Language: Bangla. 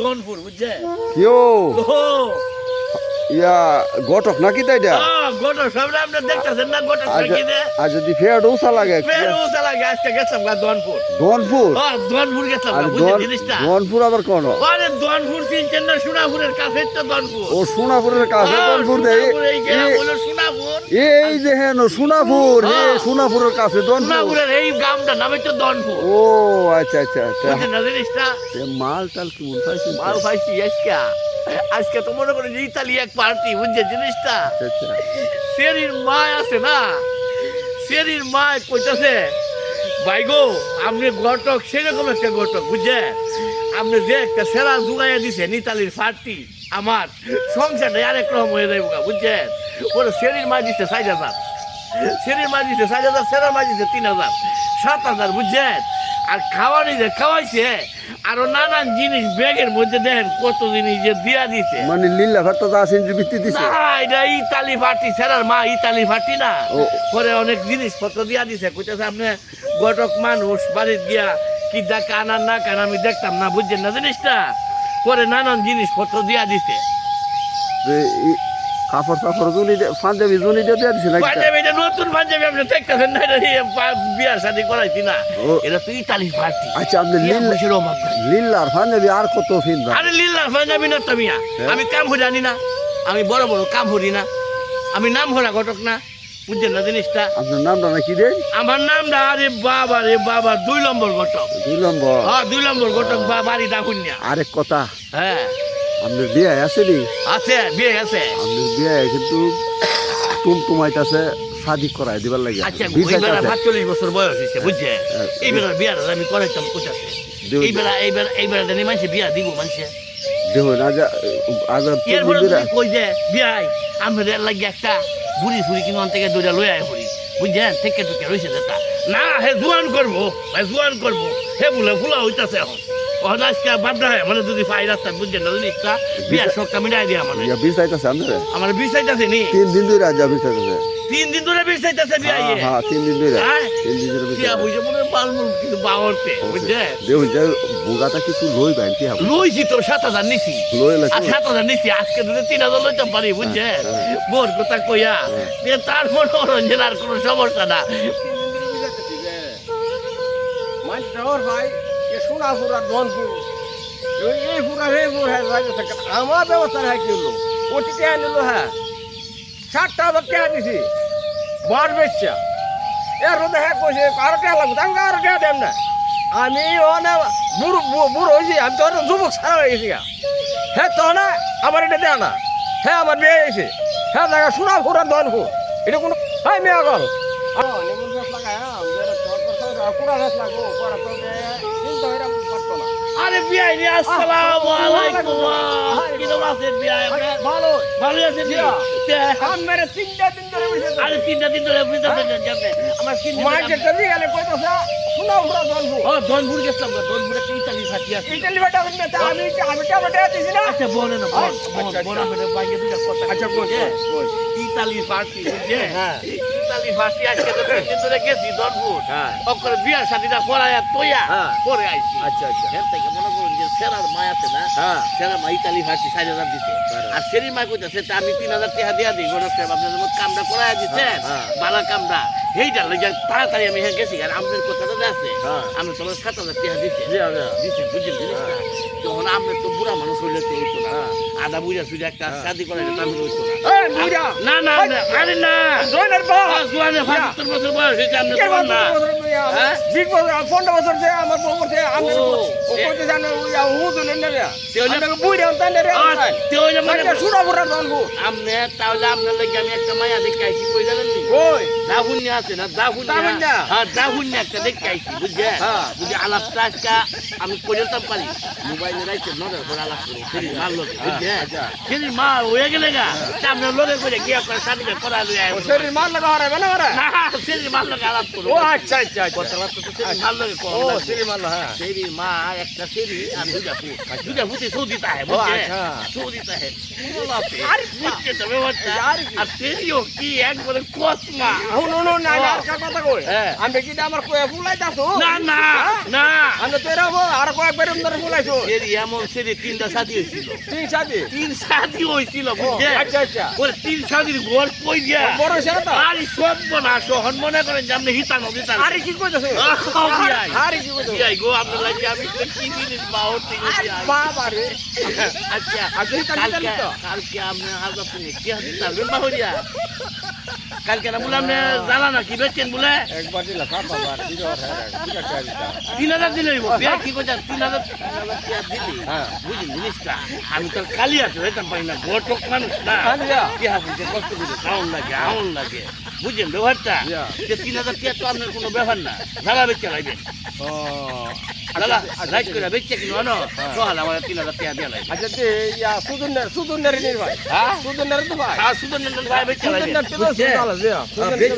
দনপুর বুঝছে ইয়ো ও ইয়া গটক নাকি তাই এটা গোটা সবরা আপনি দেখতেছেন না গোটা কি দে আর যদি ফেয়ার উষা লাগে ফেরো সালা আজকে গেছলাম দনপুর দনপুর দনপুর গেছলাম আর বুঝছে জিনিসটা দনপুর আবার কোন আরে দনপুর চিনছেন না সোনাপুরের কাছে তো দনপুর ও সোনাপুরের কাছে দনপুর দেই এই গ্রাম হলো সোনাপুর এই যে হেন সোনাপুর সোনাপুরের কাছে দনপুর সোনাপুরের এই গ্রামটার নামে তো দনপুর ও আচ্ছা আচ্ছা বুঝছেন না জিনিসটা মাল টাল কেমন পাইছি মাল পাইছি আজকে তো মনে করেন ইতালি এক পার্টি বুঝছে জিনিসটা আচ্ছা সেরির মা আছে না সেরির মা কইতাছে ভাই গো আপনি ঘটক সেরকম একটা ঘটক বুঝছে আপনি যে একটা সেরা জুগাইয়া দিছেন ইতালির পার্টি আমার সংসারটা আরেক রকম হয়ে যাইব বুঝছেন ওরা সেরির মা দিচ্ছে 6,000 সেরির মা দিচ্ছে 6,000 সেরার মা দিচ্ছে 3,000 7,000 বুঝছেন আর খাওয়ানি যে খাওয়াইছে আরো নানান জিনিস ব্যাগের মধ্যে দেখেন কত জিনিস যে দিয়া দিছে মানে লীলা ভাতটা যা আছে বৃত্তি দিছে না এটা ইতালি ফাটি সেরার মা ইতালি ফাটি না পরে অনেক জিনিসপত্র দিয়া দিছে কইতেছে আপনি গটক মানুষ বাড়ির গিয়া কি দেখা আনার না কেন আমি দেখতাম না বুঝছেন না জিনিসটা পরে নানান জিনিসপত্র দিয়া দিছে কাপড় চাপড় জুনি পাঞ্জাবি জুনি দিয়ে দিছে নাকি পাঞ্জাবি এটা নতুন পাঞ্জাবি আপনি দেখতেছেন না এটা বিয়ার শাদী করাইছি না এটা তো ইতালি ফাটি আচ্ছা আপনি লিল্লার পাঞ্জাবি আর কত ফিনবা আরে লিল্লার পাঞ্জাবি না তুমি আমি কাম হরি জানি না আমি বড় বড় কাম হরি না আমি নাম হরা ঘটক না বুঝছেন না জিনিসটা আপনার নামটা নাকি দেন আমার নামটা রে বাবা 2 নম্বর ঘটক 2 নম্বর 2 নম্বর ঘটক বাড়ি ডাকুনিয়া আরেক কথা হ্যাঁ আপনার বিয়ে আছে নি আছে বিয়ে আছে আপনার বিয়ে কিন্তু তুমতুমাইতাছে শাদি করাই দিবার লাগে আচ্ছা এইবার 45 বছর বয়স হইছে বুঝছে এইবার বিয়ার আমি করাইতাম কোথাতে এইবার জানি মানুষে বিয়া দিব মানুষে দেখো আজ এরপরে কই যে বিয়াই আমাদের লাগে একটা বুড়ি ফুড়ি কিনন থেকে দুইটা লই আয় ফুড়ি বুঝছেন থেকে টুকে রয়েছে যেটা না হে জোয়ান করবো হে বলে ফুলা হইতাছে এখন আজকে বাড্ডা হয় মানে যদি পাই রাস্তা বুঝছেন না জিনিসটা বিয়ার শখটা মিটাই দিয়া মানে বিষ চাইতেছে আপনার আমার বিষ চাইতেছে নি 3 দিন ধরে রাজা বিষ চাইতেছে 3 দিন ধরে বিষ চাইতেছে বিয়া হ্যাঁ 3 দিন ধরে 3 দিন ধরে বিষ বুঝে মনে বালমুল কিছু বাওরতে বুঝছে দেখুন যে বুগাটা কিছু লই বাইনতে হবে লইছি তো 7,000 নিছি লই লাগছে 7,000 নিছি আজকে যদি 3,000 লইতে পারি বুঝছে বোর কথা কইয়া তার মনোরঞ্জন আর কোনো সমস্যা না ভাই সোনা ফুরা দনপুর এই ফুরা রে ফুর হ্যাঁ আমার ব্যবস্থা হ্যাঁ কি হলো ওটি টেয়া নিল হ্যাঁ 60 টাকা টেয়া দিছি বার বেচা এর মধ্যে হ্যাঁ কইছে আরো টেয়া লাগবে আমি আরো টেয়া দেব না আমি অনেক বুড়ো হয়েছি আমি তো যুবক সারা হয়ে গেছি হ্যাঁ তো না আমার এটা দেয় না হ্যাঁ আমার বিয়ে হয়েছে হ্যাঁ দেখা সোনা ফুরা দনপুর এটা কোনো হ্যাঁ মেয়া কর আরে বিয়াই রে আসসালামু আলাইকুম কি নাম আছে বিয়াই ভালো ভালো আছে বিয়া মেরে 3 দিন ধরে আরে 3 দিন ধরে বুঝতে যাবে আমার কি মার্কেট দিয়ে গেলে কইতাছে শোনা পুরো দনপুর দনপুর গেছলাম দনপুরে কি ইতালি ফাটি আছে ইতালি বাটা আমি টাটা দিছি না আচ্ছা বলে না বল আমরা বাইরে দুটো কথা আচ্ছা কই ইতালি ফাটি বুঝছে হ্যাঁ ইতালি ফাটি আজকে তো 3 দিন ধরে গেছি দনপুর হ্যাঁ ওকরে বিয়ার শাদীটা করায়া তোয়া পরে আইছি আচ্ছা আচ্ছা এর থেকে মনে করুন যে সেরার মা আছে না সেরার মা ইতালি ফাটি 4,000 দিছে আর সেরি মা কইতাছে আমি 3,000 টাকা দিয়া দিই গণক সাহেব আপনাদের মত কামটা করায়া দিছেন বালা কামটা এইটা লাগে তাড়াতাড়ি আমি গেছি আর আমাদের কথাটা আছে আমি তোমার 7,000 টাকা দিছি দিছেন বুঝলেন জিনিসটা তখন আপনি তো বুড়া মানুষ হইলে তো হইতো না আদা বুড়া সুইরা একটা শাদি করাইলে তো আমি হইতো না না আরে না জয়নার বাবা জোয়ানের 75 বছর বয়স হয়েছে আপনি তো না 20 বছর 15 বছর যে আমার বউ করতে আমি ও কইতে জানো ও দুলেন না আমি বুইরা তান্ডে রে মানে সুরা বুড়া দনবু আপনি তাহলে আপনার লাগি আমি একটা মায়া দেখাইছি কই জানেন নি কই দাহুন্যা আছে না দাহুন্যা হ্যাঁ দাহুন্যা একটা দেখাইছি বুঝছে বুঝে আলাপটা আজকে আমি পর্যন্ত পারি মোবাইলে রাইতে নজর করে আলাপ করি সেরি মারলো বুঝছে সেরি মা হয়ে গেলে গা আপনার লোকে করে গিয়ে আপনার সাথে করা যায় সেরি মার লাগা হবে না ওরা না সেরি মার লাগে আলাপ করো ও আচ্ছা আচ্ছা কথা তো সেরি মার লাগে ও সেরি মার হ্যাঁ সেরি মা একটা সেরি আর দুটা ফুটে সৌদি তা है বুঝছে সৌদি তা है আর বুঝছে তবে বাচ্চা আর সেরিও কি একবারে কসমা নো না আর কথা কই আমি কি আমার কই ফুলাইতাছো না না না আমি তো এরা আর কয়েকবার ধরে ফুলাইছো সেরি এমন সেরি তিনটা সাথী হয়েছিল তিন সাথে তিন সাথী হয়েছিল বুঝছে আচ্ছা আচ্ছা ওরে তিন সাথীর ঘর কই দিয়া বড় সেরা তো আর সব বনা সহন মনে করেন যে আপনি হিতানো দিতাম আরে কি কইতাছ আরে কি কইতাছ বিয়াই গো আপনার লাগে আমি তো কি জিনিস বাহর থেকে বাবা রে আচ্ছা আজকে কালকে কালকে আপনি আজ আপনি কি হাতে তারবেন বাহরিয়া কালকে না বলে আপনি জানা না কি বেচেন বলে একবার দিলা বাবা বিরাট হ্যাঁ 3000 দিলে বিয়া কি কইতা 3000 দিলি হ্যাঁ। বুঝলি জিনিসটা আমি তো কালি আছে এটা পাই না ঘটক মানুষ না আচ্ছা। কি হবে যে কষ্ট করে খাওন লাগে বুঝলেন ব্যবহারটা ইয়া। যে 3000 টাকা তো আপনার কোনো ব্যাপার না ঝালা বেচে লাগবে ও ঝালা রাইট করে বেচে কিনো না হ্যাঁ। সহাল আমার 3000 টাকা দিয়ে লাগবে আচ্ছা তে ইয়া সুদুন্নের নির ভাই হ্যাঁ সুদুন্নের তো ভাই আর সুদন ভাই বেচে লাগবে সুদুন্নের তো সুদালা যে সুদুন্নের